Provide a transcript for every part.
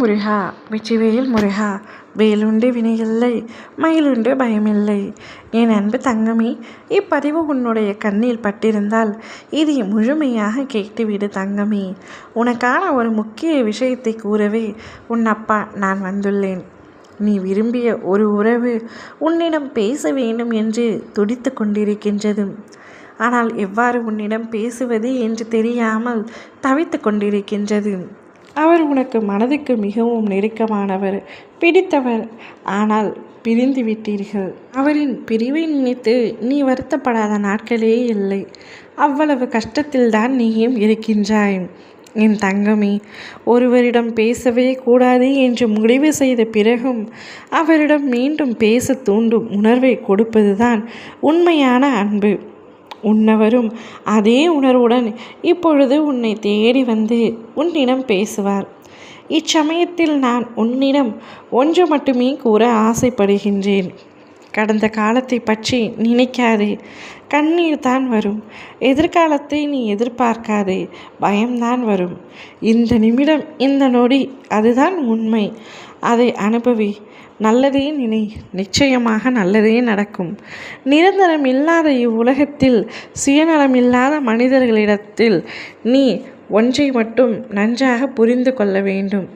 முருகா வெற்றிவேல் முருகா வேலுண்டு வினையில்லை மயிலுண்டு பயமில்லை. என் அன்பு தங்கமே, இப்பதிவு உன்னுடைய கண்ணில் பட்டிருந்தால் இதை முழுமையாக கேட்டுவிடு தங்கமே. உனக்கான ஒரு முக்கிய விஷயத்தை கூறவே உன் அப்பா நான் வந்துள்ளேன். நீ விரும்பிய ஒரு உறவு உன்னிடம் பேச வேண்டும் என்று துடித்து கொண்டிருக்கின்றது. ஆனால் எவ்வாறு உன்னிடம் பேசுவது என்று தெரியாமல் தவித்து கொண்டிருக்கின்றது. அவர் உனக்கு மனதுக்கு மிகவும் நெருக்கமானவர், பிடித்தவர். ஆனால் பிரிந்து விட்டீர்கள். அவரின் பிரிவை நினைத்து நீ வருத்தப்படாத நாட்களே இல்லை. அவ்வளவு கஷ்டத்தில்தான் நீயும் இருக்கின்றாய். என் தங்கமே, ஒருவரிடம் பேசவே கூடாது என்று முடிவு செய்த பிறகும் அவரிடம் மீண்டும் பேச தூண்டும் உணர்வை கொடுப்பதுதான் உண்மையான அன்பு. உன்னவரும் அதே உணர்வுடன் இப்பொழுது உன்னை தேடி வந்து உன்னிடம் பேசுவார். இச்சமயத்தில் நான் உன்னிடம் ஒன்று மட்டுமே கூற ஆசைப்படுகின்றேன். கடந்த காலத்தை பற்றி நினைக்காதே. கண்ணீர் தான் வரும். எதிர்காலத்தை நீ எதிர்பார்க்காதே. பயம்தான் வரும். இந்த நிமிடம், இந்த நொடி, அதுதான் உண்மை. அதை அனுபவி. நல்லதே நினை. நிச்சயமாக நல்லதே நடக்கும். நிரந்தரம் இல்லாத இவ்வுலகத்தில் சுயநலமில்லாத மனிதர்களிடத்தில் நீ ஒன்றை மட்டும் நன்றாக புரிந்து கொள்ள வேண்டும்.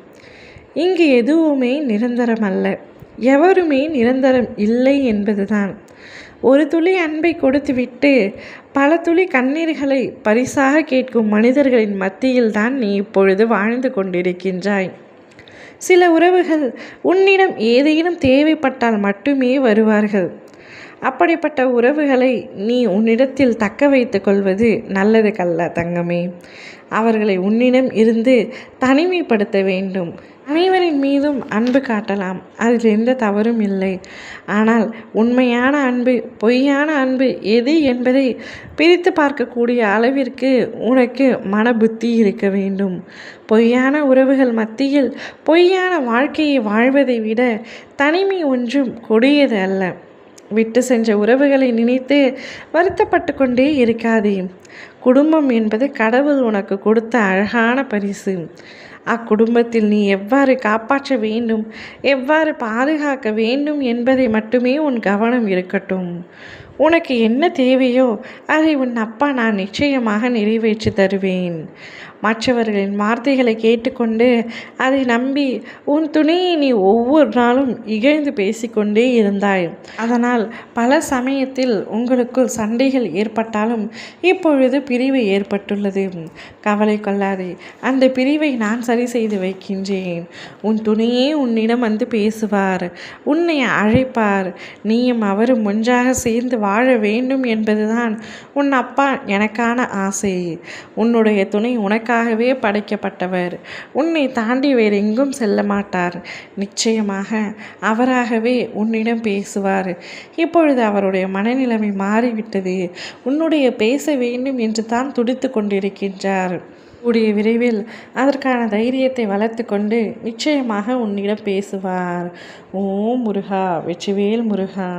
இங்கு எதுவுமே நிரந்தரம் அல்ல. எவருமே நிரந்தரம் இல்லை என்பதுதான். ஒரு துளி அன்பை கொடுத்துவிட்டு பல துளி கண்ணீர்களை பரிசாக கேட்கும் மனிதர்களின் மத்தியில்தான் நீ இப்பொழுது வாழ்ந்து கொண்டிருக்கின்றாய். சில உறவுகள் உன்னிடம் ஏதேனும் தேவைப்பட்டால் மட்டுமே வருவார்கள். அப்படிப்பட்ட உறவுகளை நீ உன்னிடத்தில் தக்க வைத்து கொள்வது நல்லது கல்ல தங்கமே. அவர்களை உன்னிடம் இருந்து தனிமைப்படுத்த வேண்டும். அனைவரின் மீதும் அன்பு காட்டலாம், அதில் எந்த தவறும் இல்லை. ஆனால் உண்மையான அன்பு, பொய்யான அன்பு எது என்பதை பிரித்து பார்க்கக்கூடிய அளவிற்கு உனக்கு மன புத்தி இருக்க வேண்டும். பொய்யான உறவுகள் மத்தியில் பொய்யான வாழ்க்கையை வாழ்வதை விட தனிமை ஒன்றும் கொடியது அல்ல. விட்டு சென்ற உறவுகளை நினைத்து வருத்தப்பட்டு கொண்டே இருக்காதே. குடும்பம் என்பது கடவுள் உனக்கு கொடுத்த அழகான பரிசு. அக்குடும்பத்தில் நீ எவ்வாறு காப்பாற்ற வேண்டும், எவ்வாறு பாதுகாக்க வேண்டும் என்பதை மட்டுமே உன் கவனம் இருக்கட்டும். உனக்கு என்ன தேவையோ அதை உன் அப்பா நான் நிச்சயமாக நிறைவேற்றி தருவேன். மற்றவர்களின் வார்த்தைகளை கேட்டுக்கொண்டு அதை நம்பி உன் துணையை நீ ஒவ்வொரு நாளும் இகழ்ந்து பேசிக்கொண்டே இருந்தாய். அதனால் பல சமயத்தில் உங்களுக்குள் சண்டைகள் ஏற்பட்டாலும் இப்பொழுது பிரிவு ஏற்பட்டுள்ளது. கவலை கொள்ளாதே. அந்த பிரிவை நான் சரி செய்து வைக்கின்றேன். உன் துணையே உன்னிடம் வந்து பேசுவார், உன்னை அழைப்பார். நீயும் அவரும் ஒன்றாக சேர்ந்து வாழ வேண்டும் என்பதுதான் உன் அப்பா எனக்கான ஆசை. உன்னுடைய துணை உனக்காகவே படைக்கப்பட்டவர். உன்னை தாண்டி வேறு எங்கும் செல்ல மாட்டார். நிச்சயமாக அவராகவே உன்னிடம் பேசுவார். இப்பொழுது அவருடைய மனநிலைமை மாறிவிட்டது. உன்னுடைய பேச வேண்டும் என்று தான் துடித்து கொண்டிருக்கின்றார். கூடிய விரைவில் அதற்கான தைரியத்தை வளர்த்து கொண்டு நிச்சயமாக உன்னிடம் பேசுவார். ஓம் முருகா வெற்றிவேல் முருகா.